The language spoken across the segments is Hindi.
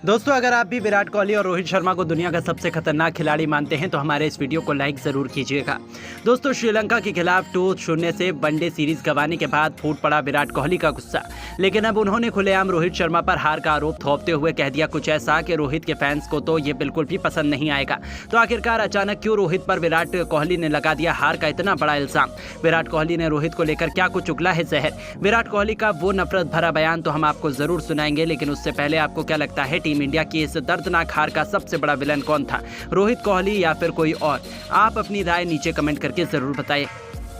दोस्तों, अगर आप भी विराट कोहली और रोहित शर्मा को दुनिया का सबसे खतरनाक खिलाड़ी मानते हैं तो हमारे इस वीडियो को लाइक ज़रूर कीजिएगा। दोस्तों, श्रीलंका के खिलाफ 2-0 से वनडे सीरीज गंवाने के बाद फूट पड़ा विराट कोहली का गुस्सा। लेकिन अब उन्होंने खुलेआम रोहित शर्मा पर हार का आरोप थोपते हुए कह दिया कुछ ऐसा कि रोहित के फैंस को तो ये बिल्कुल भी पसंद नहीं आएगा। तो आखिरकार अचानक क्यों रोहित पर विराट कोहली ने लगा दिया हार का इतना बड़ा इल्जाम? विराट कोहली ने रोहित को लेकर क्या कुछ उगला है जहर? विराट कोहली का वो नफरत भरा बयान तो हम आपको जरूर सुनाएंगे, लेकिन उससे पहले आपको क्या लगता है टीम इंडिया की इस दर्दनाक हार का सबसे बड़ा विलन कौन था, रोहित कोहली या फिर कोई और? आप अपनी राय नीचे कमेंट करके जरूर बताएं।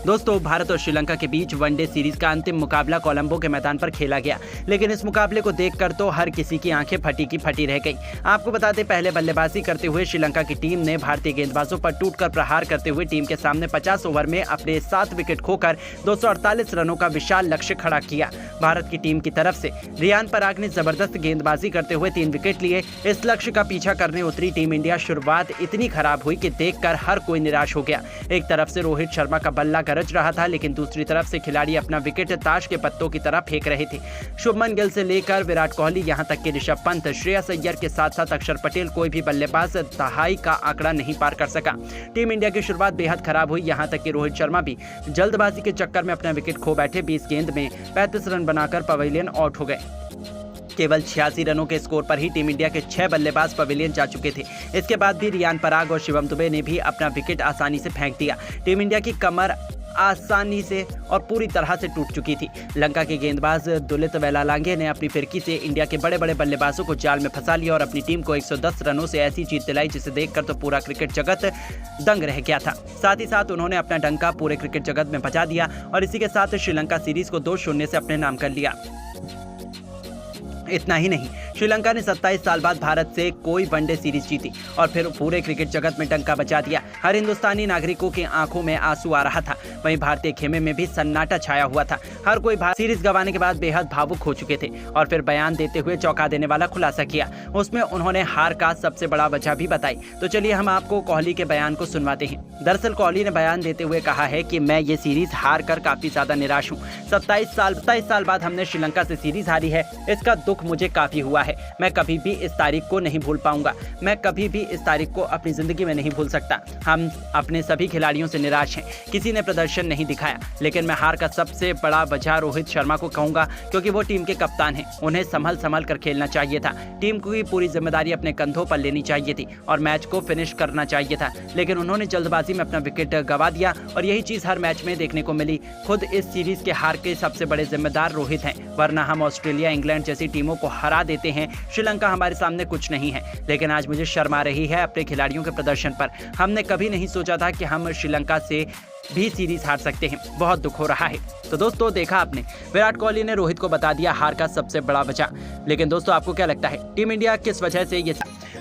दोस्तों, भारत और श्रीलंका के बीच वनडे सीरीज का अंतिम मुकाबला कोलंबो के मैदान पर खेला गया, लेकिन इस मुकाबले को देखकर तो हर किसी की आंखें फटी की फटी रह गई। आपको बता दें, पहले बल्लेबाजी करते हुए श्रीलंका की टीम ने भारतीय गेंदबाजों पर टूटकर प्रहार करते हुए टीम के सामने 50 ओवर में अपने 7 विकेट खोकर 248 रनों का विशाल लक्ष्य खड़ा किया। भारत की टीम की तरफ से रियान पराग ने जबरदस्त गेंदबाजी करते हुए 3 विकेट लिए। इस लक्ष्य का पीछा करने उतरी टीम इंडिया शुरुआत इतनी खराब हुई कि देखकर हर कोई निराश हो गया। एक तरफ से रोहित शर्मा का बल्ला गरज रहा था, लेकिन दूसरी तरफ से खिलाड़ी अपना विकेट ताश के पत्तों की तरह फेंक रहे थे। शुभमन गिल से लेकर विराट कोहली, यहां तक कि ऋषभ पंत, श्रेयस अय्यर के साथ साथ अक्षर पटेल, कोई भी बल्लेबाज दहाई का आंकड़ा नहीं पार कर सका। टीम इंडिया की शुरुआत बेहद खराब हुई, यहां तक कि रोहित शर्मा भी जल्दबाजी के चक्कर में अपना विकेट खो बैठे। 20 गेंद में 35 रन बनाकर पवेलियन आउट हो गए। केवल 86 रनों के स्कोर पर ही टीम इंडिया के 6 बल्लेबाज पवेलियन जा चुके थे। इसके बाद भी रियान पराग और शिवम दुबे ने भी अपना विकेट आसानी से फेंक दिया। टीम इंडिया की कमर आसानी से और पूरी तरह से टूट चुकी थी। लंका के गेंदबाज दुलित वेलालांगे ने अपनी फिरकी से इंडिया के बड़े बड़े बल्लेबाजों को जाल में फंसा लिया और अपनी टीम को 110 रनों से ऐसी जीत दिलाई जिसे देखकर तो पूरा क्रिकेट जगत दंग रह गया था। साथ ही साथ उन्होंने अपना डंका पूरे क्रिकेट जगत में बजा दिया और इसी के साथ श्रीलंका सीरीज को 2-0 से अपने नाम कर लिया। इतना ही नहीं, श्रीलंका ने 27 साल बाद भारत से कोई वनडे सीरीज जीती और फिर पूरे क्रिकेट जगत में डंका बजा दिया। हर हिंदुस्तानी नागरिकों की आंखों में आंसू आ रहा था। वहीं भारतीय खेमे में भी सन्नाटा छाया हुआ था। हर कोई सीरीज गंवाने के बाद बेहद भावुक हो चुके थे और फिर बयान देते हुए चौंका देने वाला खुलासा किया। उसमें उन्होंने हार का सबसे बड़ा वजह भी बताई। तो चलिए हम आपको कोहली के बयान को सुनवाते हैं। दरअसल कोहली ने बयान देते हुए कहा है कि मैं ये सीरीज हार कर काफी ज्यादा निराश हूँ। 27 साल बाद हमने श्रीलंका से सीरीज हारी है, इसका दुख मुझे काफी हुआ है। मैं कभी भी इस तारीख को नहीं भूल पाऊंगा। मैं कभी भी इस तारीख को अपनी जिंदगी में नहीं भूल सकता। हम अपने सभी खिलाड़ियों से निराश हैं। किसी ने प्रदर्शन नहीं दिखाया, लेकिन मैं हार का सबसे बड़ा वजह रोहित शर्मा को कहूंगा, क्योंकि वो टीम के कप्तान हैं। उन्हें संभल कर खेलना चाहिए था। टीम की पूरी जिम्मेदारी अपने कंधों पर लेनी चाहिए थी और मैच को फिनिश करना चाहिए था, लेकिन उन्होंने जल्दबाजी में अपना विकेट गंवा दिया और यही चीज हर मैच में देखने को मिली। खुद इस सीरीज के हार के सबसे बड़े जिम्मेदार रोहित हैं, वरना हम ऑस्ट्रेलिया, इंग्लैंड जैसी टीमों को हरा देते हैं। श्रीलंका हमारे सामने कुछ नहीं है, लेकिन आज मुझे शर्म आ रही है अपने खिलाड़ियों के प्रदर्शन पर। हमने कभी नहीं सोचा था कि हम श्रीलंका से भी सीरीज हार सकते हैं। बहुत दुख हो रहा है। तो दोस्तों, देखा आपने, विराट कोहली ने रोहित को बता दिया हार का सबसे बड़ा वजह। लेकिन दोस्तों, आपको क्या लगता है टीम इंडिया किस वजह से ये?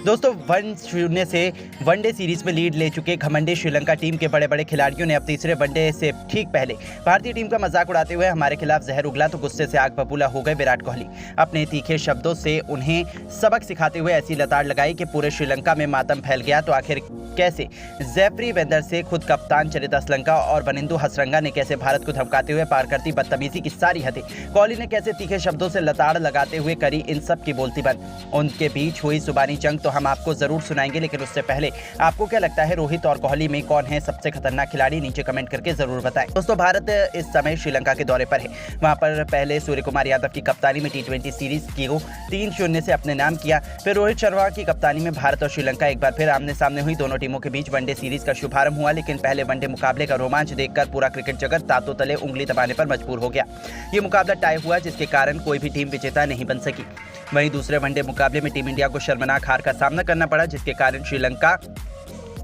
दोस्तों, 1-0 से वनडे सीरीज में लीड ले चुके घमंडी श्रीलंका टीम के बड़े बड़े खिलाड़ियों ने अब तीसरे वनडे से ठीक पहले भारतीय टीम का मजाक उड़ाते हुए हमारे खिलाफ जहर उगला तो गुस्से से आग बबूला हो गए विराट कोहली। अपने तीखे शब्दों से उन्हें सबक सिखाते हुए ऐसी लताड़ लगाई कि पूरे श्रीलंका में मातम फैल गया। तो आखिर कैसे जेफरी वेंदर से खुद कप्तान चरित असलंका और वनिंदु हसरंगा ने कैसे भारत को धमकाते हुए पार करती बदतमीजी की सारी हदें? कोहली ने कैसे तीखे शब्दों से लताड़ लगाते हुए करी इन सब की बोलती बंद? उनके बीच हुई जुबानी जंग तो हम आपको जरूर सुनाएंगे, लेकिन उससे पहले आपको क्या लगता है रोहित और कोहली में कौन है सबसे खतरनाक खिलाड़ी? नीचे कमेंट करके जरूर बताएं। दोस्तों, भारत इस समय श्रीलंका के दौरे पर है। वहां पर पहले सूर्य कुमार यादव की कप्तानी में T20 सीरीज को 3-0 से अपने नाम किया। फिर रोहित शर्मा की कप्तानी में भारत और श्रीलंका एक बार फिर आमने सामने हुई। दोनों टीमों के बीच वनडे सीरीज का शुभारंभ हुआ, लेकिन पहले वनडे मुकाबले का रोमांच देखकर पूरा क्रिकेट जगत दांतों तले उंगली दबाने पर मजबूर हो गया। ये मुकाबला टाई हुआ, जिसके कारण कोई भी टीम विजेता नहीं बन सकी। वहीं दूसरे वनडे मुकाबले में टीम इंडिया को शर्मनाक हार का सामना करना पड़ा, जिसके कारण श्रीलंका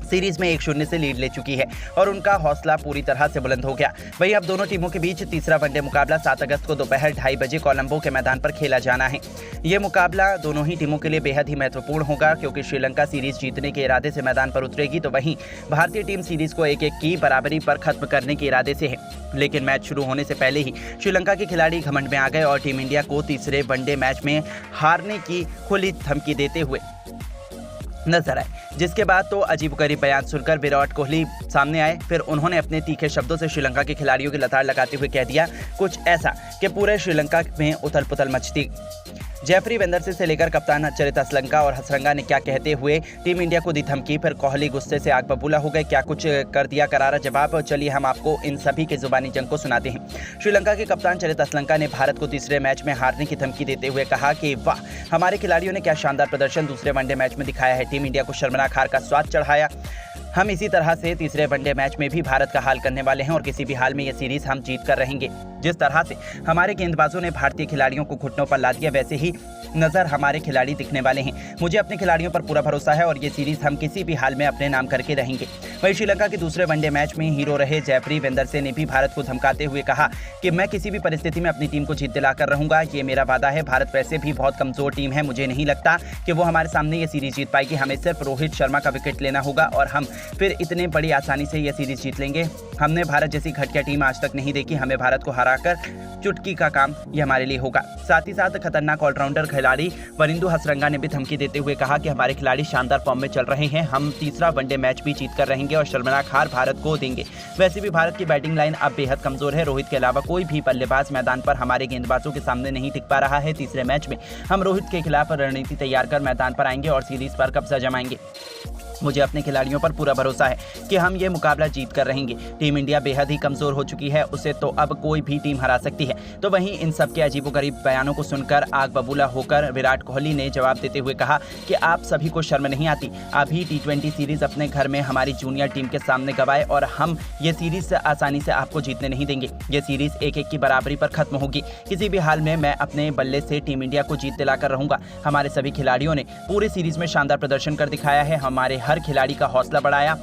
सीरीज में 1-0 से लीड ले चुकी है और उनका हौसला पूरी तरह से बुलंद हो गया। वहीं अब दोनों टीमों के बीच तीसरा वनडे मुकाबला 7 अगस्त को दोपहर 2:30 बजे कोलंबो के मैदान पर खेला जाना है। ये मुकाबला दोनों ही टीमों के लिए बेहद ही महत्वपूर्ण होगा, क्योंकि श्रीलंका सीरीज जीतने के इरादे से मैदान पर उतरेगी, तो वहीं भारतीय टीम सीरीज को 1-1 की बराबरी पर खत्म करने के इरादे से है। लेकिन मैच शुरू होने से पहले ही श्रीलंका के खिलाड़ी घमंड में आ गए और टीम इंडिया को तीसरे वनडे मैच में हारने की खुली धमकी देते हुए नजर आए, जिसके बाद तो अजीबोगरीब बयान सुनकर विराट कोहली सामने आए। फिर उन्होंने अपने तीखे शब्दों से श्रीलंका के खिलाड़ियों की लताड़ लगाते हुए कह दिया कुछ ऐसा कि पूरे श्रीलंका में उथल पुथल मचती। जेफरी वेंदरसे से लेकर कप्तान चरित असलंका और हसरंगा ने क्या कहते हुए टीम इंडिया को दी धमकी। फिर कोहली गुस्से से आग बबूला हो गए, क्या कुछ कर दिया करारा जवाब। चलिए हम आपको इन सभी के जुबानी जंग को सुनाते हैं। श्रीलंका के कप्तान चरित असलंका ने भारत को तीसरे मैच में हारने की धमकी देते हुए कहा कि वाह, हमारे खिलाड़ियों ने क्या शानदार प्रदर्शन दूसरे वनडे मैच में दिखाया है, टीम इंडिया को शर्मनाक हार का स्वाद चढ़ाया। हम इसी तरह से तीसरे वनडे मैच में भी भारत का हाल करने वाले हैं और किसी भी हाल में यह सीरीज हम जीत कर रहेंगे। जिस तरह से हमारे गेंदबाजों ने भारतीय खिलाड़ियों को घुटनों पर ला दिया, वैसे ही नजर हमारे खिलाड़ी दिखने वाले हैं। मुझे अपने खिलाड़ियों पर पूरा भरोसा है और ये सीरीज हम किसी भी हाल में अपने नाम करके रहेंगे। वहीं श्रीलंका के दूसरे वनडे मैच में हीरो रहे जेफरी वेंदरसे ने भी भारत को धमकाते हुए कहा कि मैं किसी भी परिस्थिति में अपनी टीम को जीत दिलाकर रहूंगा, ये मेरा वादा है। भारत वैसे भी बहुत कमजोर टीम है, मुझे नहीं लगता कि वो हमारे सामने ये सीरीज जीत पाएगी। हमें सिर्फ रोहित शर्मा का विकेट लेना होगा और हम फिर इतने बड़ी आसानी से यह सीरीज जीत लेंगे। हमने भारत जैसी घटिया टीम आज तक नहीं देखी, हमें भारत को हराकर चुटकी का काम ये हमारे लिए होगा। साथ ही साथ खतरनाक ऑलराउंडर खिलाड़ी वरिंदु हसरंगा ने भी धमकी देते हुए कहा कि हमारे खिलाड़ी शानदार फॉर्म में चल रहे हैं, हम तीसरा वनडे मैच भी जीत कर रहेंगे और शर्मनाक हार भारत को देंगे। वैसे भी भारत की बैटिंग लाइन अब बेहद कमजोर है, रोहित के अलावा कोई भी बल्लेबाज मैदान पर हमारे गेंदबाजों के सामने नहीं टिक पा रहा है। तीसरे मैच में हम रोहित के खिलाफ रणनीति तैयार कर मैदान पर आएंगे और सीरीज पर कब्जा जमाएंगे। मुझे अपने खिलाड़ियों पर पूरा भरोसा है कि हम ये मुकाबला जीत कर रहेंगे। टीम इंडिया बेहद ही कमजोर हो चुकी है, उसे तो अब कोई भी टीम हरा सकती है। तो वहीं इन सब के अजीबोगरीब बयानों को सुनकर आग बबूला होकर विराट कोहली ने जवाब देते हुए कहा कि आप सभी को शर्म नहीं आती, अभी T20 सीरीज अपने घर में हमारी जूनियर टीम के सामने गवाए और हम ये सीरीज आसानी से आपको जीतने नहीं देंगे। ये सीरीज 1-1 की बराबरी पर खत्म होगी। किसी भी हाल में मैं अपने बल्ले से टीम इंडिया को जीत दिलाकर रहूंगा। हमारे सभी खिलाड़ियों ने पूरी सीरीज में शानदार प्रदर्शन कर दिखाया है, हमारे हर खिलाड़ी का हौसला बढ़ाया।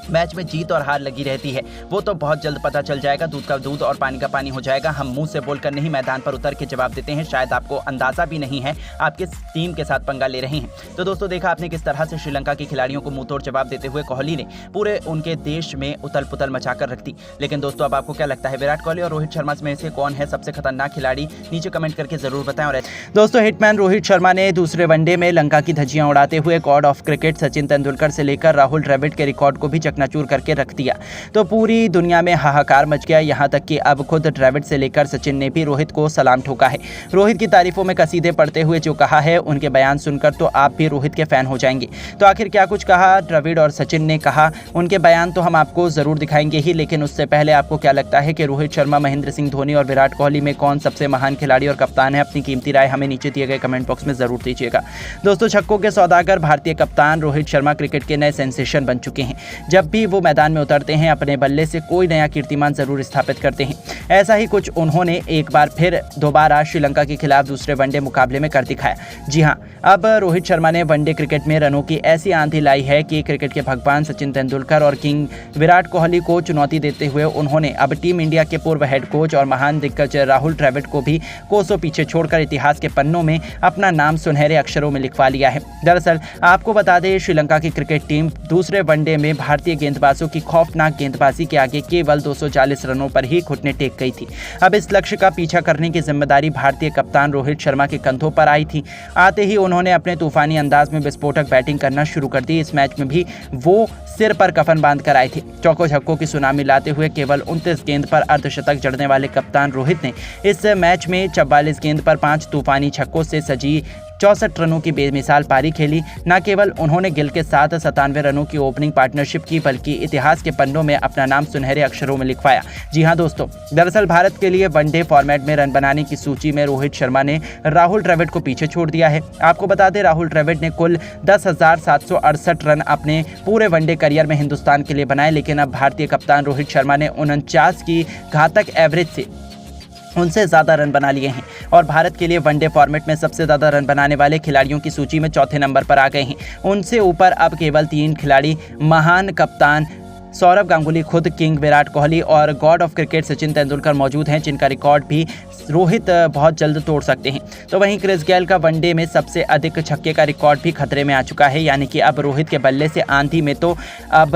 मैच में जीत और हार लगी रहती है, वो तो बहुत जल्द पता चल जाएगा। दूध का दूध और पानी का पानी हो जाएगा। हम मुंह से बोलकर नहीं, मैदान पर उतर के जवाब देते हैं। शायद आपको अंदाजा भी नहीं है आप किस टीम के साथ पंगा ले रहे हैं। तो दोस्तों, देखा आपने किस तरह से श्रीलंका के खिलाड़ियों को मुंह तोड़ जवाब देते हुए कोहली ने पूरे उनके देश में उथल पुथल मचाकर रख दी। लेकिन दोस्तों, अब आपको क्या लगता है, विराट कोहली और रोहित शर्मा में से कौन है सबसे खतरनाक खिलाड़ी? नीचे कमेंट करके जरूर बताएं। और दोस्तों, हिटमैन रोहित शर्मा ने दूसरे वनडे में लंका की धज्जियां उड़ाते हुए God of cricket Sachin Tendulkar से लेकर राहुल द्रविड़ के रिकॉर्ड को भी चकनाचूर करके रख दिया। तो पूरी दुनिया में हाहाकार मच गया, यहां तक कि अब खुद द्रविड़ से लेकर सचिन ने भी रोहित को सलाम ठोका है। रोहित की तारीफों में कसीदे पढ़ते हुए जो कहा है, उनके बयान सुनकर तो आप भी रोहित के फैन हो जाएंगे। तो आखिर क्या कुछ कहा द्रविड़ और सचिन ने कहा, उनके बयान तो हम आपको जरूर दिखाएंगे ही, लेकिन उससे पहले आपको क्या लगता है कि रोहित शर्मा, महेंद्र सिंह धोनी और विराट कोहली में कौन सबसे महान खिलाड़ी और कप्तान है? अपनी कीमती राय हमें नीचे दिए गए कमेंट बॉक्स में जरूर दीजिएगा। दोस्तों, छक्कों के सौदागर भारतीय कप्तान रोहित शर्मा क्रिकेट के नए सेंसेशन बन चुके हैं। जब भी वो मैदान में उतरते हैं, अपने बल्ले से कोई नया कीर्तिमान जरूर स्थापित करते हैं। ऐसा ही कुछ उन्होंने एक बार फिर दोबारा श्रीलंका के खिलाफ दूसरे वनडे मुकाबले में कर दिखाया। जी हां, अब रोहित शर्मा ने वनडे क्रिकेट में रनों की ऐसी आंधी लाई है कि क्रिकेट के भगवान सचिन तेंदुलकर और किंग विराट कोहली को चुनौती देते हुए उन्होंने अब टीम इंडिया के पूर्व हेड कोच और महान दिग्गज राहुल द्रविड़ को भी कोसों पीछे छोड़कर इतिहास के पन्नों में अपना नाम सुनहरे अक्षरों में लिखवा लिया है। दरअसल आपको बता दें, श्रीलंका की क्रिकेट टीम दूसरे वनडे में भारतीय गेंदबाजों की खौफनाक गेंदबाजी के आगे केवल 240 रनों पर ही घुटने टेक गई थी। अब इस लक्ष्य का पीछा करने की जिम्मेदारी भारतीय कप्तान रोहित शर्मा के कंधों पर आई थी। आते ही उन्होंने अपने तूफानी अंदाज में विस्फोटक बैटिंग करना शुरू कर दी। इस मैच में भी वो सिर पर कफन बांध कर आए थे। चौको छक्कों की सुनामी लाते हुए केवल 29 गेंद पर अर्धशतक जड़ने वाले कप्तान रोहित ने इस मैच में 44 गेंद पर 5 तूफानी छक्कों से सजी 64 रनों की बेमिसाल पारी खेली। न केवल उन्होंने गिल के साथ 97 रनों की ओपनिंग पार्टनरशिप की, बल्कि इतिहास के पन्नों में अपना नाम सुनहरे अक्षरों में लिखवाया। जी हां दोस्तों, दरअसल भारत के लिए वनडे फॉर्मेट में रन बनाने की सूची में रोहित शर्मा ने राहुल द्रविड़ को पीछे छोड़ दिया है। आपको बता दें, राहुल द्रविड़ ने कुल 10,768 रन अपने पूरे वनडे करियर में हिंदुस्तान के लिए बनाए, लेकिन अब भारतीय कप्तान रोहित शर्मा ने 49 की घातक एवरेज से उनसे ज़्यादा रन बना लिए हैं और भारत के लिए वनडे फॉर्मेट में सबसे ज़्यादा रन बनाने वाले खिलाड़ियों की सूची में चौथे नंबर पर आ गए हैं। उनसे ऊपर अब केवल 3 खिलाड़ी, महान कप्तान सौरव गांगुली, खुद किंग विराट कोहली और God of cricket Sachin Tendulkar मौजूद हैं, जिनका रिकॉर्ड भी रोहित बहुत जल्द तोड़ सकते हैं। तो वहीं क्रिस गेल का वनडे में सबसे अधिक छक्के का रिकॉर्ड भी खतरे में आ चुका है, यानी कि अब रोहित के बल्ले से आंधी में तो अब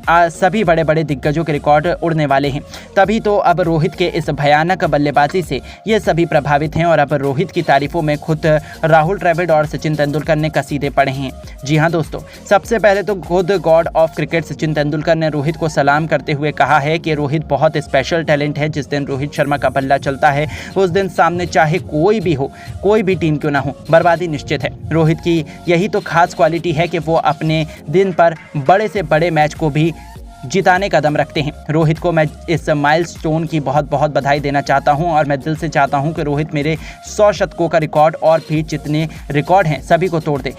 सभी बड़े बड़े दिग्गजों के रिकॉर्ड उड़ने वाले हैं। तभी तो अब रोहित के इस भयानक बल्लेबाजी से ये सभी प्रभावित हैं और अब रोहित की तारीफों में खुद राहुल द्रविड़ और सचिन तेंदुलकर ने कसीदे पढ़े हैं। जी हाँ दोस्तों, सबसे पहले तो खुद God of cricket Sachin Tendulkar ने रोहित को सलाम करते हुए कहा है कि रोहित बहुत स्पेशल टैलेंट है। जिस दिन रोहित शर्मा का बल्ला चलता है उस दिन सामने चाहे कोई भी हो, कोई भी टीम क्यों ना हो, बर्बादी निश्चित है। रोहित की यही तो खास क्वालिटी है कि वो अपने दिन पर बड़े से बड़े मैच को भी जिताने का दम रखते हैं। रोहित को मैं इस माइलस्टोन की बहुत बहुत बधाई देना चाहता हूं और मैं दिल से चाहता हूं कि रोहित मेरे 100 शतकों का रिकॉर्ड और भी जितने रिकॉर्ड हैं सभी को तोड़ दे।